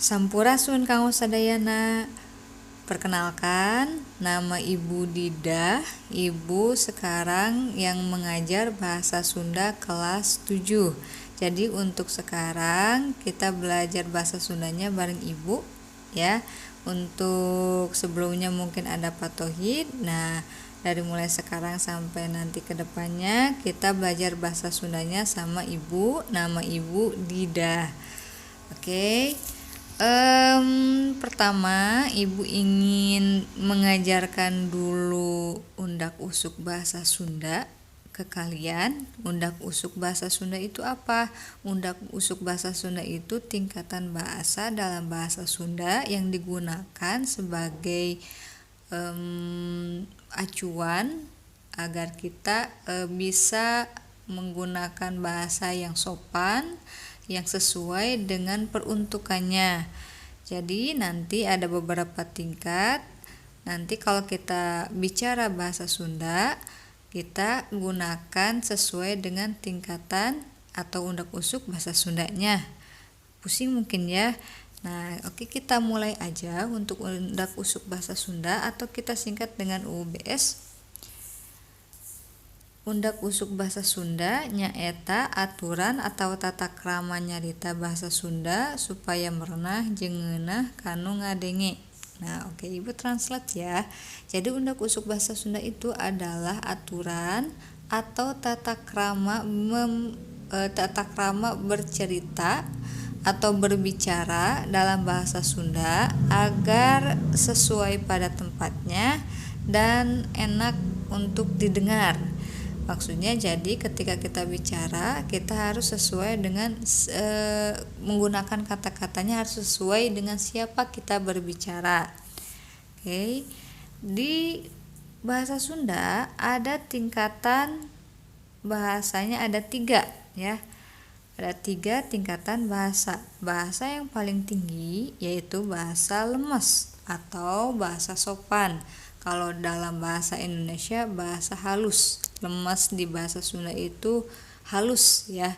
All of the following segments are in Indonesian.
Sampurasun kanggo sadayana. Perkenalkan, nama Ibu Dida. Ibu sekarang yang mengajar bahasa Sunda kelas 7. Jadi untuk sekarang kita belajar bahasa Sundanya bareng Ibu ya. Untuk sebelumnya mungkin ada patohid. Nah, dari mulai sekarang sampai nanti ke depannya kita belajar bahasa Sundanya sama Ibu. Nama Ibu Dida. Oke. Pertama, Ibu ingin mengajarkan dulu undak usuk bahasa Sunda ke kalian. Undak usuk bahasa Sunda itu apa? Undak usuk bahasa Sunda itu tingkatan bahasa dalam bahasa Sunda yang digunakan sebagai acuan agar kita bisa menggunakan bahasa yang sopan, yang sesuai dengan peruntukannya. Jadi nanti ada beberapa tingkat. Nanti kalau kita bicara bahasa Sunda, kita gunakan sesuai dengan tingkatan atau undak usuk bahasa Sundanya. Pusing mungkin ya. Nah, oke, kita mulai aja untuk undak usuk bahasa Sunda atau kita singkat dengan UBS. Undak usuk bahasa Sunda nyaeta aturan atau tata krama nyarita bahasa Sunda supaya merenah jeung ngeunah kanu ngadenge. Nah, oke, Ibu translate ya. Jadi undak usuk bahasa Sunda itu adalah aturan atau tata krama bercerita atau berbicara dalam bahasa Sunda agar sesuai pada tempatnya dan enak untuk didengar. Maksudnya jadi ketika kita bicara kita harus sesuai dengan menggunakan kata-katanya harus sesuai dengan siapa kita berbicara. Oke. Di bahasa Sunda ada tingkatan bahasanya, ada 3 ya. Ada 3 tingkatan bahasa. Bahasa yang paling tinggi yaitu bahasa lemes atau bahasa sopan. Kalau dalam bahasa Indonesia bahasa halus. Lemes di bahasa Sunda itu halus ya.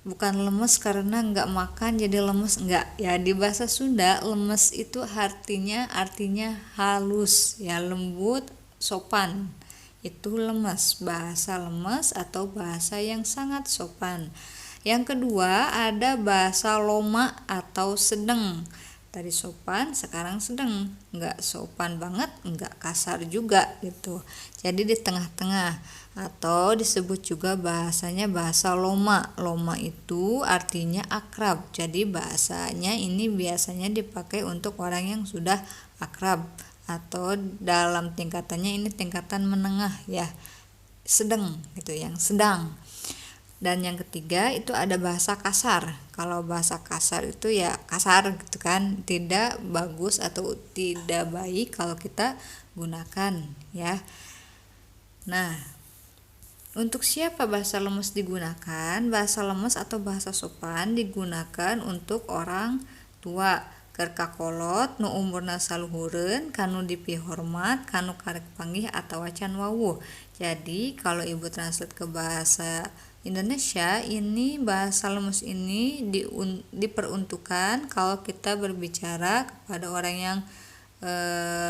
Bukan lemes karena nggak makan jadi lemes, enggak. Ya, di bahasa Sunda lemes itu artinya halus ya, lembut, sopan. Itu lemes, bahasa lemes atau bahasa yang sangat sopan. Yang kedua ada bahasa loma atau sedang. Tadi sopan, sekarang sedang, nggak sopan banget, nggak kasar juga gitu. Jadi di tengah-tengah atau disebut juga bahasanya bahasa loma. Loma itu artinya akrab. Jadi bahasanya ini biasanya dipakai untuk orang yang sudah akrab atau dalam tingkatannya ini tingkatan menengah ya. Sedang gitu, yang sedang. Dan yang ketiga itu ada bahasa kasar. Kalau bahasa kasar itu ya kasar gitu kan, tidak bagus atau tidak baik kalau kita gunakan ya. Nah, untuk siapa bahasa lemes digunakan? Bahasa lemes atau bahasa sopan digunakan untuk orang tua, keur kakolot nu umurna saluhureun, kanu dipihormat, kanu karek panggih atawa can wawuh. Jadi kalau Ibu translate ke bahasa Indonesia, ini bahasa lemes ini diperuntukkan kalau kita berbicara kepada orang yang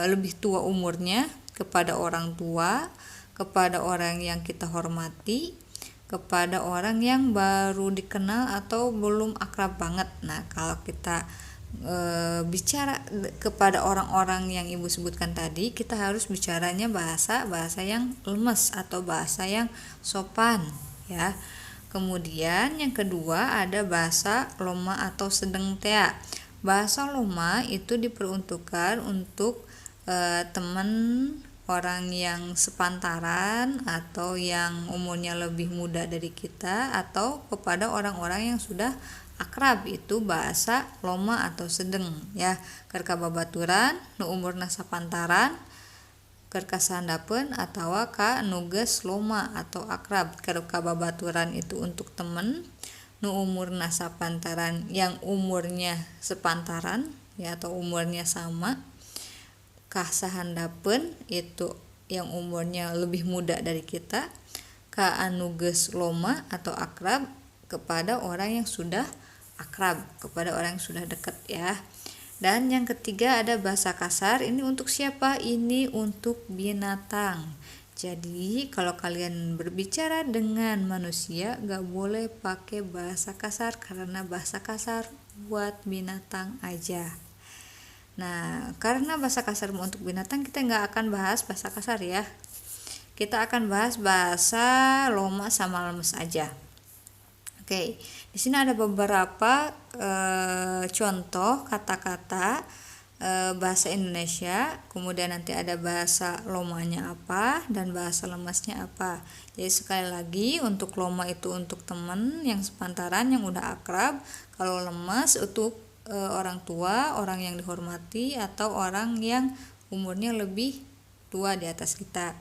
lebih tua umurnya, kepada orang tua, kepada orang yang kita hormati, kepada orang yang baru dikenal atau belum akrab banget. Nah, kalau kita bicara kepada orang-orang yang Ibu sebutkan tadi, kita harus bicaranya bahasa yang lemes atau bahasa yang sopan ya. Kemudian yang kedua ada bahasa loma atau sedang tea. Bahasa loma itu diperuntukkan untuk teman orang yang sepantaran atau yang umurnya lebih muda dari kita atau kepada orang-orang yang sudah akrab, itu bahasa loma atau sedeng ya. Keur kababaturan nu umurna sapantaran, keur kasandapeun atawa ka nu geus loma atau akrab. Keur kababaturan itu untuk temen nu umurna sapantaran, yang umurnya sepantaran ya atau umurnya sama. Kasahandapeun itu yang umurnya lebih muda dari kita. Ka anu geus loma atau akrab kepada orang yang sudah akrab, kepada orang yang sudah dekat ya. Dan yang ketiga ada bahasa kasar. Ini untuk siapa? Ini untuk binatang. Jadi kalau kalian berbicara dengan manusia gak boleh pakai bahasa kasar, karena bahasa kasar buat binatang aja. Nah, karena bahasa kasar untuk binatang, kita nggak akan bahas bahasa kasar ya. Kita akan bahas bahasa loma sama lemes aja. Oke, di sini ada beberapa contoh kata-kata bahasa Indonesia, kemudian nanti ada bahasa lomanya apa dan bahasa lemesnya apa. Jadi sekali lagi, untuk loma itu untuk teman yang sepantaran yang udah akrab, kalau lemes untuk orang tua, orang yang dihormati, atau orang yang umurnya lebih tua di atas kita.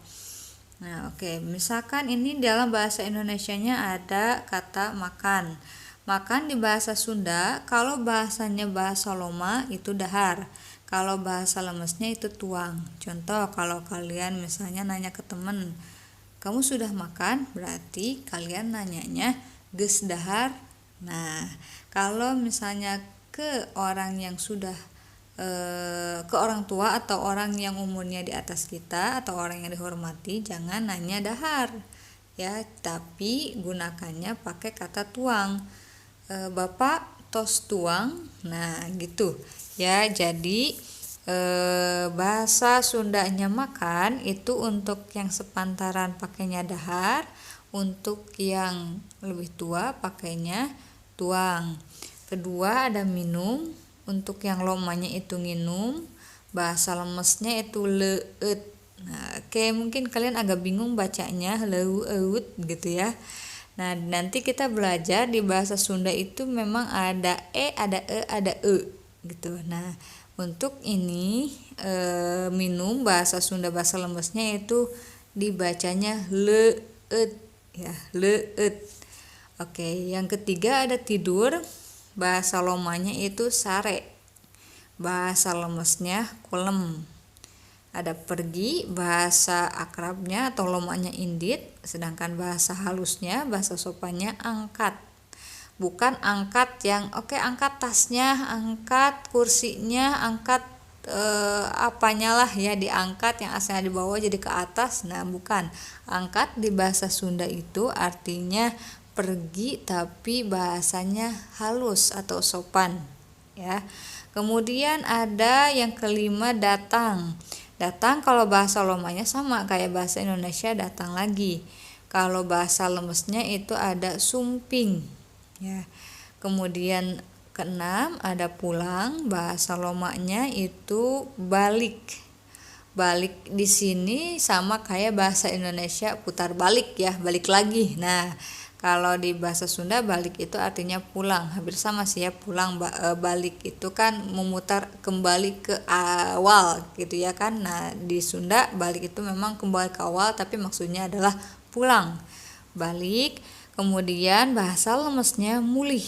Nah, oke. Misalkan ini dalam bahasa Indonesianya ada kata makan. Makan di bahasa Sunda, kalau bahasanya bahasa Loma itu dahar. Kalau bahasa lemesnya itu tuang. Contoh, kalau kalian misalnya nanya ke temen, kamu sudah makan? Berarti kalian nanyanya geus dahar. Nah, kalau misalnya ke orang yang sudah ke orang tua atau orang yang umurnya di atas kita atau orang yang dihormati, jangan nanya dahar ya, tapi gunakannya pakai kata tuang. Bapak tos tuang, nah gitu ya. Jadi bahasa Sundanya makan itu untuk yang sepantaran pakainya dahar, untuk yang lebih tua pakainya tuang. Kedua ada minum, untuk yang lomanya itu nginum, bahasa lemesnya itu leueut. Nah, mungkin kalian agak bingung bacanya leueut gitu ya. Nah, nanti kita belajar di bahasa Sunda itu memang ada ada ada gitu. Nah, untuk ini minum bahasa Sunda bahasa lemesnya itu dibacanya leueut ya, leueut. Oke, yang ketiga ada tidur. Bahasa lomanya itu sare, bahasa lemesnya kulem. Ada pergi, bahasa akrabnya atau lomanya indit, sedangkan bahasa halusnya, bahasa sopannya angkat. Bukan angkat yang angkat tasnya, angkat kursinya, angkat apanya lah ya, diangkat yang asalnya di bawah jadi ke atas. Nah, bukan. Angkat di bahasa Sunda itu artinya pergi, tapi bahasanya halus atau sopan ya. Kemudian ada yang kelima datang. Datang kalau bahasa lomanya sama kayak bahasa Indonesia datang lagi. Kalau bahasa lemesnya itu ada sumping ya. Kemudian keenam ada pulang, bahasa lomanya itu balik. Balik di sini sama kayak bahasa Indonesia putar balik ya, balik lagi. Nah, kalau di bahasa Sunda balik itu artinya pulang, hampir sama sih ya, pulang balik itu kan memutar kembali ke awal gitu ya kan. Nah, di Sunda balik itu memang kembali ke awal, tapi maksudnya adalah pulang, balik. Kemudian bahasa lemesnya mulih.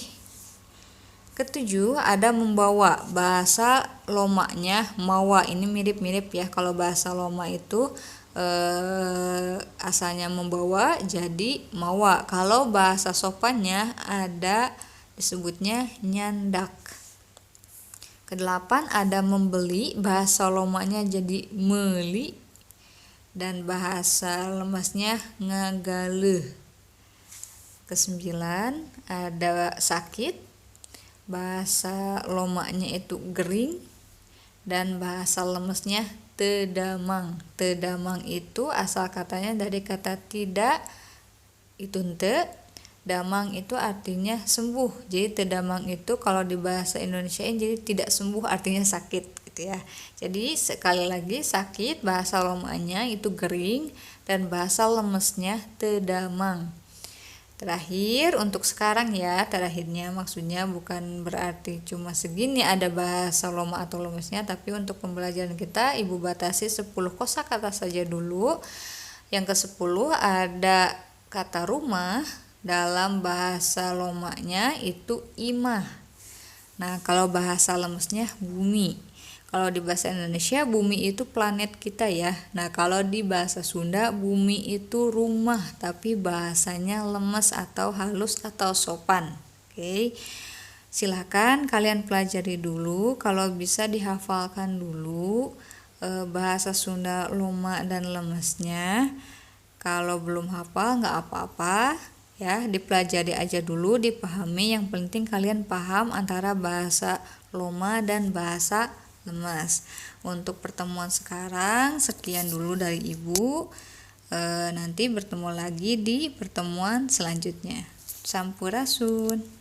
Ketujuh ada membawa, bahasa lomanya mawa. Ini mirip-mirip ya, kalau bahasa loma itu asalnya membawa jadi mawa. Kalau bahasa sopannya ada disebutnya nyandak. Kedelapan ada membeli, bahasa lomanya jadi meuli, dan bahasa lemesnya ngagaleuh. Kesembilan ada sakit, bahasa lomanya itu gering, dan bahasa lemesnya tedamang. Tedamang itu asal katanya dari kata tidak itu ente, damang itu artinya sembuh. Jadi tedamang itu kalau di bahasa Indonesia jadi tidak sembuh, artinya sakit gitu ya. Jadi sekali lagi, sakit bahasa lomanya itu gering dan bahasa lemesnya tedamang. Terakhir untuk sekarang ya, terakhirnya maksudnya bukan berarti cuma segini ada bahasa loma atau lemesnya, tapi untuk pembelajaran kita Ibu batasi 10 kosakata saja dulu. Yang ke-10 ada kata rumah, dalam bahasa lomanya itu imah. Nah, kalau bahasa lemesnya bumi. Kalau di bahasa Indonesia bumi itu planet kita ya. Nah, kalau di bahasa Sunda bumi itu rumah, tapi bahasanya lemes atau halus atau sopan. Oke. Silahkan kalian pelajari dulu, kalau bisa dihafalkan dulu bahasa Sunda luma dan lemesnya. Kalau belum hafal nggak apa-apa ya, dipelajari aja dulu, dipahami. Yang penting kalian paham antara bahasa luma dan bahasa lemes. Untuk pertemuan sekarang sekian dulu dari Ibu. Nanti bertemu lagi di pertemuan selanjutnya. Sampurasun.